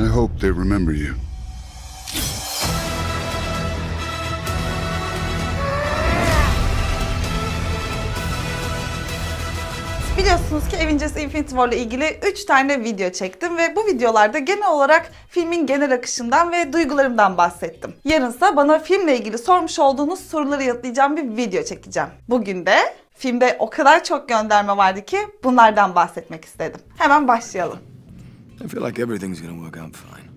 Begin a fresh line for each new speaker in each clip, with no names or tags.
I hope they remember you.
Biliyorsunuz ki Avengers Infinity War ile ilgili 3 tane video çektim ve bu videolarda genel olarak filmin genel akışından ve duygularımdan bahsettim. Yarınsa bana filmle ilgili sormuş olduğunuz soruları yanıtlayacağım bir video çekeceğim. Bugün de filmde o kadar çok gönderme vardı ki bunlardan bahsetmek istedim. Hemen başlayalım.
I feel like everything's gonna work out fine.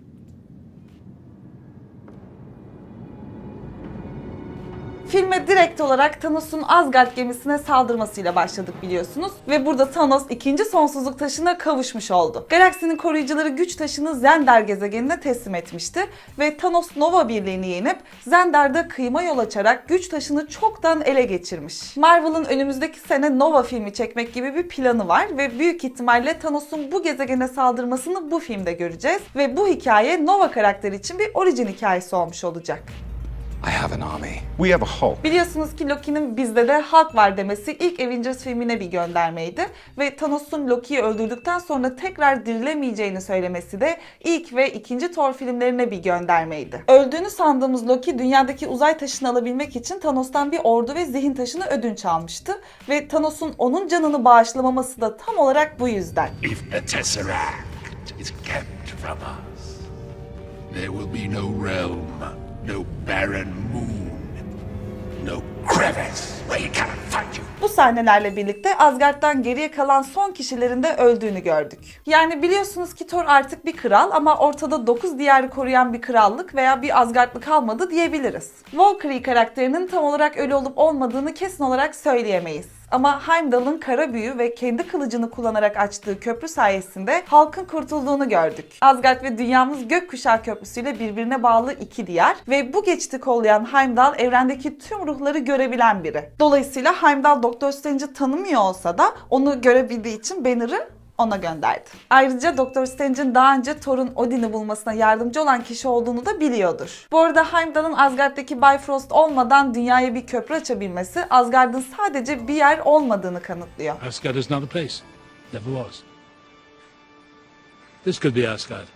Filme direkt olarak Thanos'un Asgard gemisine saldırmasıyla başladık biliyorsunuz. Ve burada Thanos ikinci sonsuzluk taşına kavuşmuş oldu. Galaksinin koruyucuları güç taşını Zendar gezegenine teslim etmişti. Ve Thanos Nova birliğini yenip Zendar'da kıyma yol açarak güç taşını çoktan ele geçirmiş. Marvel'ın önümüzdeki sene Nova filmi çekmek gibi bir planı var. Ve büyük ihtimalle Thanos'un bu gezegene saldırmasını bu filmde göreceğiz. Ve bu hikaye Nova karakteri için bir orijin hikayesi olmuş olacak.
I have an army.
We have a Hulk.
Biliyorsunuz ki Loki'nin bizde de Hulk var demesi ilk Avengers filmine bir göndermeydi. Ve Thanos'un Loki'yi öldürdükten sonra tekrar dirilemeyeceğini söylemesi de ilk ve ikinci Thor filmlerine bir göndermeydi. Öldüğünü sandığımız Loki dünyadaki uzay taşını alabilmek için Thanos'tan bir ordu ve zihin taşını ödünç almıştı. Ve Thanos'un onun canını bağışlamaması da tam olarak bu yüzden.
If the Tesseract is kept from us, there will be no realm, no barren moon, no crevice where he cannot find you.
Bu sahnelerle birlikte Asgard'dan geriye kalan son kişilerin de öldüğünü gördük. Yani biliyorsunuz ki Thor artık bir kral ama ortada 9 diyarı koruyan bir krallık veya bir Asgardlı kalmadı diyebiliriz. Valkyrie karakterinin tam olarak ölü olup olmadığını kesin olarak söyleyemeyiz. Ama Heimdall'ın kara büyü ve kendi kılıcını kullanarak açtığı köprü sayesinde halkın kurtulduğunu gördük. Asgard ve dünyamız gökkuşağı köprüsüyle birbirine bağlı iki diyar ve bu geçiti kollayan Heimdall evrendeki tüm ruhları görebilen biri. Dolayısıyla Heimdall Doktor Strange'i tanımıyor olsa da onu görebildiği için Banner'ı ona gönderdi. Ayrıca Doktor Strange'in daha önce Thor'un Odin'i bulmasına yardımcı olan kişi olduğunu da biliyordur. Bu arada Heimdall'ın Asgard'daki Bifrost olmadan dünyaya bir köprü açabilmesi Asgard'ın sadece bir yer olmadığını kanıtlıyor.
Asgard is not a place. Never was. This could be Asgard.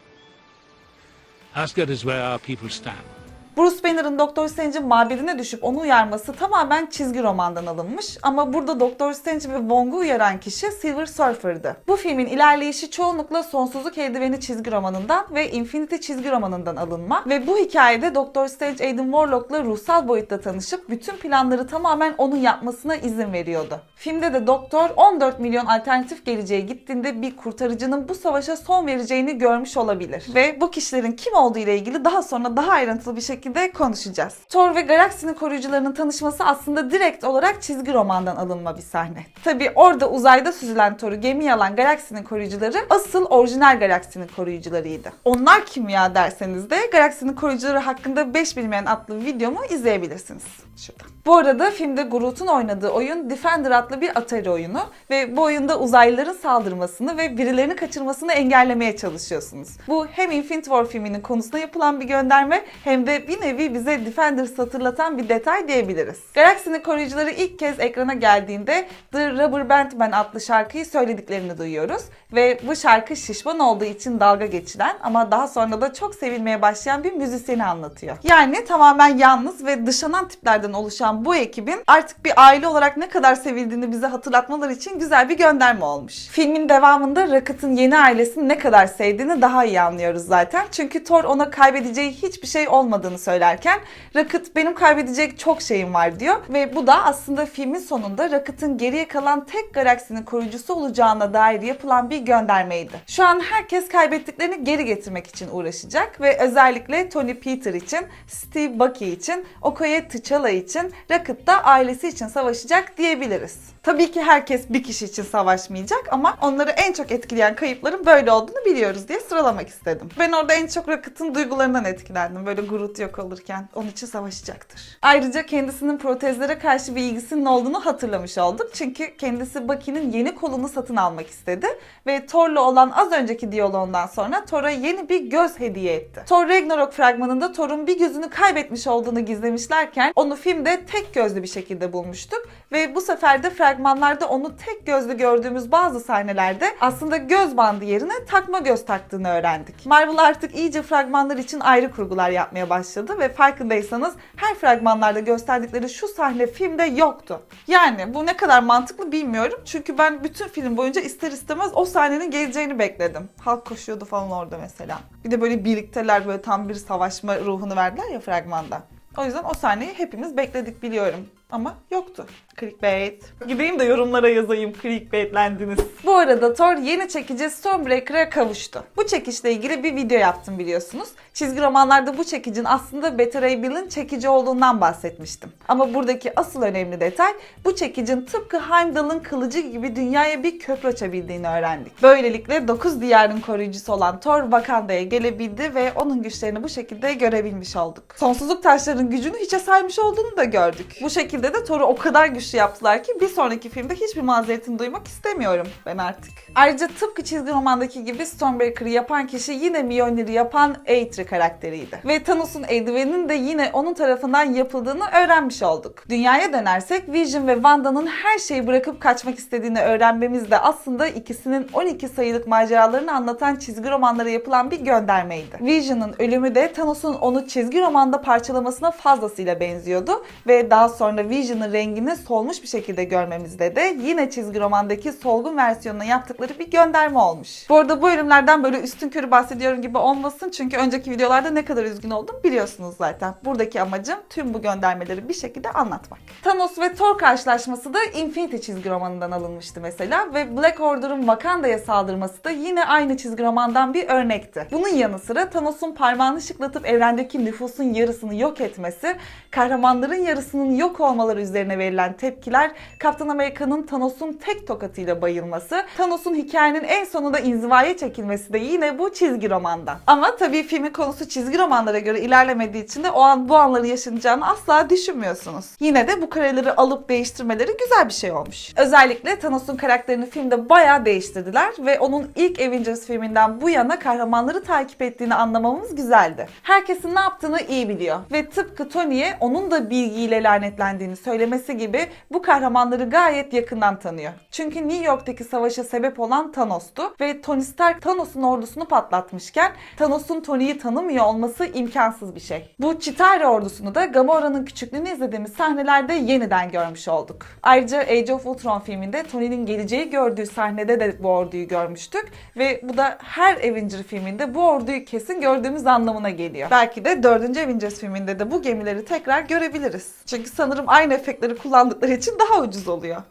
Asgard is where our people stand.
Bruce Banner'ın Doktor Strange'in mabedine düşüp onu uyarması tamamen çizgi romandan alınmış ama burada Doktor Strange ve Wong'u uyaran kişi Silver Surfer'dı. Bu filmin ilerleyişi çoğunlukla Sonsuzluk Eldiveni çizgi romanından ve Infinity çizgi romanından alınma ve bu hikayede Doktor Strange Aidan Warlock'la ruhsal boyutta tanışıp bütün planları tamamen onun yapmasına izin veriyordu. Filmde de Doktor 14 milyon alternatif geleceğe gittiğinde bir kurtarıcının bu savaşa son vereceğini görmüş olabilir. Ve bu kişilerin kim olduğu ile ilgili daha sonra daha ayrıntılı bir şekilde konuşacağız. Thor ve galaksinin koruyucularının tanışması aslında direkt olarak çizgi romandan alınma bir sahne. Tabii orada uzayda süzülen Thor'u gemiye alan galaksinin koruyucuları asıl orijinal galaksinin koruyucularıydı. Onlar kim ya derseniz de galaksinin koruyucuları hakkında 5 bilmeyen adlı videomu izleyebilirsiniz. Şuradan. Bu arada filmde Groot'un oynadığı oyun Defender adlı bir Atari oyunu ve bu oyunda uzaylıların saldırmasını ve birilerini kaçırmasını engellemeye çalışıyorsunuz. Bu hem Infinity War filminin konusuna yapılan bir gönderme hem de bir nevi bize Defenders'ı hatırlatan bir detay diyebiliriz. Galaksinin koruyucuları ilk kez ekrana geldiğinde The Rubber Band Man adlı şarkıyı söylediklerini duyuyoruz ve bu şarkı şişman olduğu için dalga geçilen ama daha sonra da çok sevilmeye başlayan bir müzisyeni anlatıyor. Yani tamamen yalnız ve dışlanan tiplerden oluşan bu ekibin artık bir aile olarak ne kadar sevildiğini bize hatırlatmaları için güzel bir gönderme olmuş. Filmin devamında Rocket'ın yeni ailesini ne kadar sevdiğini daha iyi anlıyoruz zaten. Çünkü Thor ona kaybedeceği hiçbir şey olmadığını söylerken Rocket benim kaybedecek çok şeyim var diyor ve bu da aslında filmin sonunda Rocket'ın geriye kalan tek galaksinin koruyucusu olacağına dair yapılan bir göndermeydi. Şu an herkes kaybettiklerini geri getirmek için uğraşacak ve özellikle Tony Peter için, Steve Bucky için, Okoye T'Challa için, Rocket da ailesi için savaşacak diyebiliriz. Tabii ki herkes bir kişi için savaşmayacak ama onları en çok etkileyen kayıpların böyle olduğunu biliyoruz diye sıralamak istedim. Ben orada en çok Rocket'ın duygularından etkilendim. Böyle Groot yok olurken onun için savaşacaktır. Ayrıca kendisinin protezlere karşı bir ilgisinin olduğunu hatırlamış olduk. Çünkü kendisi Bucky'nin yeni kolunu satın almak istedi ve Thor'la olan az önceki diyaloğundan sonra Thor'a yeni bir göz hediye etti. Thor Ragnarok fragmanında Thor'un bir gözünü kaybetmiş olduğunu gizlemişlerken onu filmde tek gözlü bir şekilde bulmuştuk ve bu sefer de fragman fragmanlarda onu tek gözlü gördüğümüz bazı sahnelerde aslında göz bandı yerine takma göz taktığını öğrendik. Marvel artık iyice fragmanlar için ayrı kurgular yapmaya başladı ve farkındaysanız her fragmanlarda gösterdikleri şu sahne filmde yoktu. Yani bu ne kadar mantıklı bilmiyorum çünkü ben bütün film boyunca ister istemez o sahnenin geleceğini bekledim. Halk koşuyordu falan orada mesela. Bir de böyle birlikteler, böyle tam bir savaşma ruhunu verdiler ya fragmanda. O yüzden o sahneyi hepimiz bekledik biliyorum. Ama yoktu. Clickbait. Gideyim de yorumlara yazayım clickbaitlendiniz. Bu arada Thor yeni çekici Stormbreaker'a kavuştu. Bu çekişle ilgili bir video yaptım biliyorsunuz. Çizgi romanlarda bu çekicin aslında Beta Ray Bill'in çekici olduğundan bahsetmiştim. Ama buradaki asıl önemli detay bu çekicin tıpkı Heimdall'ın kılıcı gibi dünyaya bir köprü açabildiğini öğrendik. Böylelikle 9 diyarın koruyucusu olan Thor Wakanda'ya gelebildi ve onun güçlerini bu şekilde görebilmiş olduk. Sonsuzluk taşlarının gücünü hiçe saymış olduğunu da gördük. Bu şekilde de Thor'u o kadar güçlü yaptılar ki bir sonraki filmde hiçbir mazeretini duymak istemiyorum ben artık. Ayrıca tıpkı çizgi romandaki gibi Stormbreaker'ı yapan kişi yine Mjolnir'i yapan Eitri karakteriydi. Ve Thanos'un eldiveninin de yine onun tarafından yapıldığını öğrenmiş olduk. Dünyaya dönersek Vision ve Wanda'nın her şeyi bırakıp kaçmak istediğini öğrenmemiz de aslında ikisinin 12 sayılık maceralarını anlatan çizgi romanlara yapılan bir göndermeydi. Vision'ın ölümü de Thanos'un onu çizgi romanda parçalamasına fazlasıyla benziyordu ve daha sonra Vision'ın rengini solmuş bir şekilde görmemizde de yine çizgi romandaki solgun versiyonuna yaptıkları bir gönderme olmuş. Bu arada bu ölümlerden böyle üstünkörü bahsediyorum gibi olmasın çünkü önceki videolarda ne kadar üzgün oldum biliyorsunuz zaten. Buradaki amacım tüm bu göndermeleri bir şekilde anlatmak. Thanos ve Thor karşılaşması da Infinity çizgi romanından alınmıştı mesela ve Black Order'ın Wakanda'ya saldırması da yine aynı çizgi romandan bir örnekti. Bunun yanı sıra Thanos'un parmağını şıklatıp evrendeki nüfusun yarısını yok etmesi, kahramanların yarısının yok olmaları üzerine verilen tepkiler, Kaptan Amerika'nın Thanos'un tek tokatıyla bayılması, Thanos'un hikayenin en sonunda inzivaya çekilmesi de yine bu çizgi romandan. Ama tabii filmin konusu çizgi romanlara göre ilerlemediği için de o an bu anları yaşanacağını asla düşünmüyorsunuz. Yine de bu kareleri alıp değiştirmeleri güzel bir şey olmuş. Özellikle Thanos'un karakterini filmde bayağı değiştirdiler ve onun ilk Avengers filminden bu yana kahramanları takip ettiğini anlamamız güzeldi. Herkesin ne yaptığını iyi biliyor ve tıpkı Tony'ye onun da bilgiyle lanetlendiğini söylemesi gibi bu kahramanları gayet yakından tanıyor. Çünkü New York'taki savaşa sebep olan Thanos'tu ve Tony Stark Thanos'un ordusunu patlatmışken Thanos'un Tony'yi tanımıyor olması imkansız bir şey. Bu Chitauri ordusunu da Gamora'nın küçüklüğünü izlediğimiz sahnelerde yeniden görmüş olduk. Ayrıca Age of Ultron filminde Tony'nin geleceği gördüğü sahnede de bu orduyu görmüştük ve bu da her Avenger filminde bu orduyu kesin gördüğümüz anlamına geliyor. Belki de 4. Avengers filminde de bu gemileri tekrar görebiliriz. Çünkü sanırım aynı efektleri kullandıkları için daha ucuz oluyor.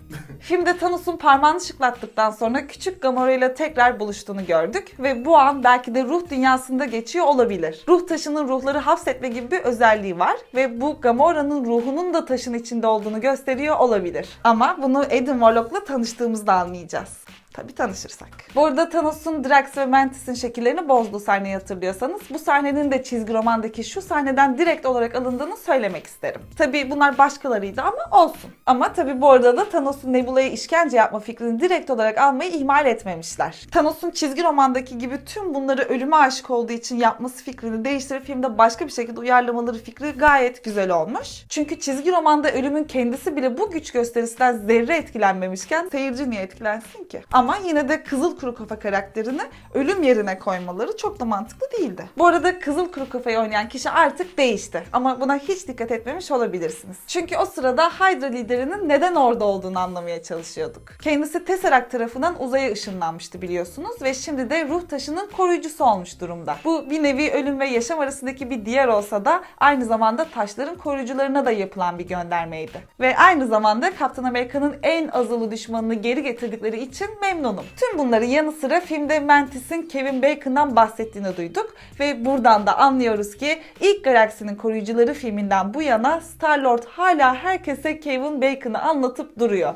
Filmde Thanos'un parmağını şıklattıktan sonra küçük Gamora ile tekrar buluştuğunu gördük ve bu an belki de ruh dünyasında geçiyor olabilir. Ruh taşının ruhları hapsetme gibi bir özelliği var ve bu Gamora'nın ruhunun da taşın içinde olduğunu gösteriyor olabilir. Ama bunu Adam Warlock'la tanıştığımızda anlayacağız. Tabii tanışırsak. Bu arada Thanos'un Drax ve Mantis'in şekillerini bozduğu sahneyi hatırlıyorsanız bu sahnenin de çizgi romandaki şu sahneden direkt olarak alındığını söylemek isterim. Tabii bunlar başkalarıydı ama olsun. Ama tabii bu arada da Thanos'un Nebula'ya işkence yapma fikrini direkt olarak almayı ihmal etmemişler. Thanos'un çizgi romandaki gibi tüm bunları ölüme aşık olduğu için yapması fikrini değiştirip filmde başka bir şekilde uyarlamaları fikri gayet güzel olmuş. Çünkü çizgi romanda ölümün kendisi bile bu güç gösterisinden zerre etkilenmemişken seyirci niye etkilensin ki? Ama yine de Kızıl Kuru Kafa karakterini ölüm yerine koymaları çok da mantıklı değildi. Bu arada Kızıl Kuru Kafa'yı oynayan kişi artık değişti. Ama buna hiç dikkat etmemiş olabilirsiniz. Çünkü o sırada Hydra liderinin neden orada olduğunu anlamaya çalışıyorduk. Kendisi Tesseract tarafından uzaya ışınlanmıştı biliyorsunuz ve şimdi de ruh taşının koruyucusu olmuş durumda. Bu bir nevi ölüm ve yaşam arasındaki bir diyar olsa da aynı zamanda taşların koruyucularına da yapılan bir göndermeydi. Ve aynı zamanda Kaptan Amerika'nın en azılı düşmanını geri getirdikleri için memnunum. Tüm bunların yanı sıra filmde Mantis'in Kevin Bacon'dan bahsettiğini duyduk ve buradan da anlıyoruz ki ilk Galaksinin Koruyucuları filminden bu yana Star-Lord hala herkese Kevin Bacon'ı anlatıp duruyor.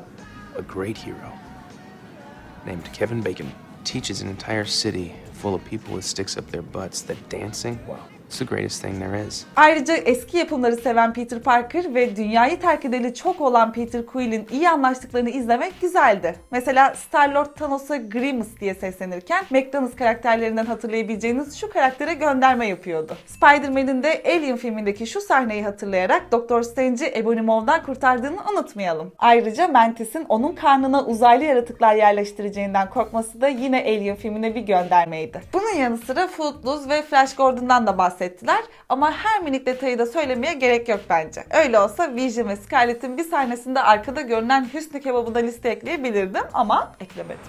A great hero named Kevin Bacon teaches an entire city full of people with sticks up their butts that dancing, well, It's the greatest thing there is.
Ayrıca eski yapımları seven Peter Parker ve dünyayı terk edeli çok olan Peter Quill'in iyi anlaştıklarını izlemek güzeldi. Mesela Star-Lord Thanos'a Grievous diye seslenirken McDonald's karakterlerinden hatırlayabileceğiniz şu karaktere gönderme yapıyordu. Spider-Man'in de Alien filmindeki şu sahneyi hatırlayarak Doktor Strange'i Ebonimore'dan kurtardığını unutmayalım. Ayrıca Mantis'in onun karnına uzaylı yaratıklar yerleştireceğinden korkması da yine Alien filmine bir göndermeydi. Bunun yanı sıra Footloose ve Flash Gordon'dan da bahsettiler ama her minik detayı da söylemeye gerek yok bence. Öyle olsa Vision ve Scarlett'in bir sahnesinde arkada görünen Hüsnü Kebabı da listeye ekleyebilirdim ama eklemedim.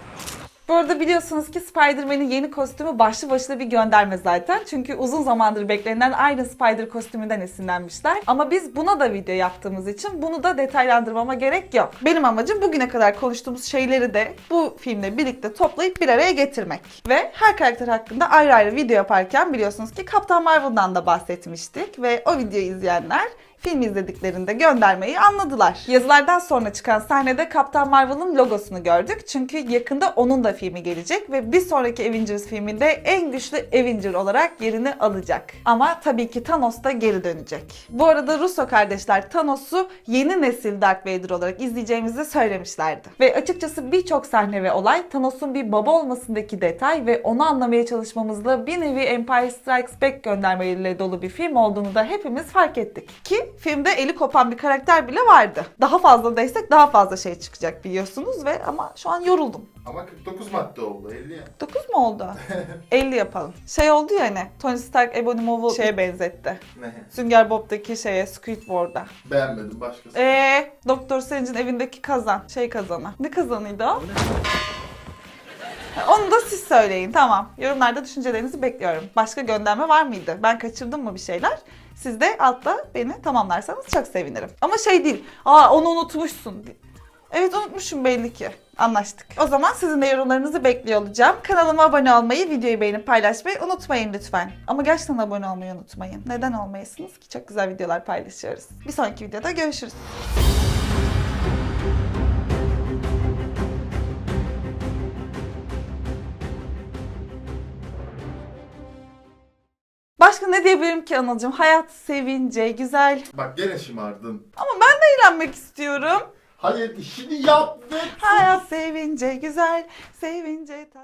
Bu arada biliyorsunuz ki Spider-Man'in yeni kostümü başlı başına bir gönderme zaten. Çünkü uzun zamandır beklenen Iron Spider kostümünden esinlenmişler. Ama biz buna da video yaptığımız için bunu da detaylandırmama gerek yok. Benim amacım bugüne kadar konuştuğumuz şeyleri de bu filmle birlikte toplayıp bir araya getirmek. Ve her karakter hakkında ayrı ayrı video yaparken biliyorsunuz ki Captain Marvel'dan da bahsetmiştik. Ve o videoyu izleyenler film izlediklerinde göndermeyi anladılar. Yazılardan sonra çıkan sahnede Captain Marvel'ın logosunu gördük. Çünkü yakında onun da filmi gelecek ve bir sonraki Avengers filminde en güçlü Avenger olarak yerini alacak. Ama tabii ki Thanos da geri dönecek. Bu arada Russo kardeşler Thanos'u yeni nesil Darth Vader olarak izleyeceğimizi söylemişlerdi. Ve açıkçası birçok sahne ve olay Thanos'un bir baba olmasındaki detay ve onu anlamaya çalışmamızla bir nevi Empire Strikes Back göndermeleriyle dolu bir film olduğunu da hepimiz fark ettik. Ki filmde eli kopan bir karakter bile vardı. Daha fazla destek daha fazla şey çıkacak biliyorsunuz ve ama şu an yoruldum.
Ama 49 madde oldu 50 ya.
9 mu oldu? 50 yapalım. Şey oldu ya hani Tony Stark Ebonimov'u şeye benzetti.
Ne?
Sünger Bob'daki şeye Squidward'a.
Beğenmedim başkası.
Doktor Strange'in evindeki kazan. Şey kazanı. Ne kazanıydı o? Onu da siz söyleyin. Tamam. Yorumlarda düşüncelerinizi bekliyorum. Başka gönderme var mıydı? Ben kaçırdım mı bir şeyler? Siz de altta beni tamamlarsanız çok sevinirim. Ama şey değil. Onu unutmuşsun. Evet unutmuşum belli ki. Anlaştık. O zaman sizin de yorumlarınızı bekliyor olacağım. Kanalıma abone olmayı, videoyu beğenip paylaşmayı unutmayın lütfen. Ama gerçekten abone olmayı unutmayın. Neden olmayasınız ki? Çok güzel videolar paylaşıyoruz. Bir sonraki videoda görüşürüz. Başka ne diyebilirim ki Anılcığım? Hayat sevince, güzel.
Bak gene şımardın.
Ama ben de eğlenmek istiyorum.
Hayır işini yap ve...
Hayat sevince, güzel, sevince tat.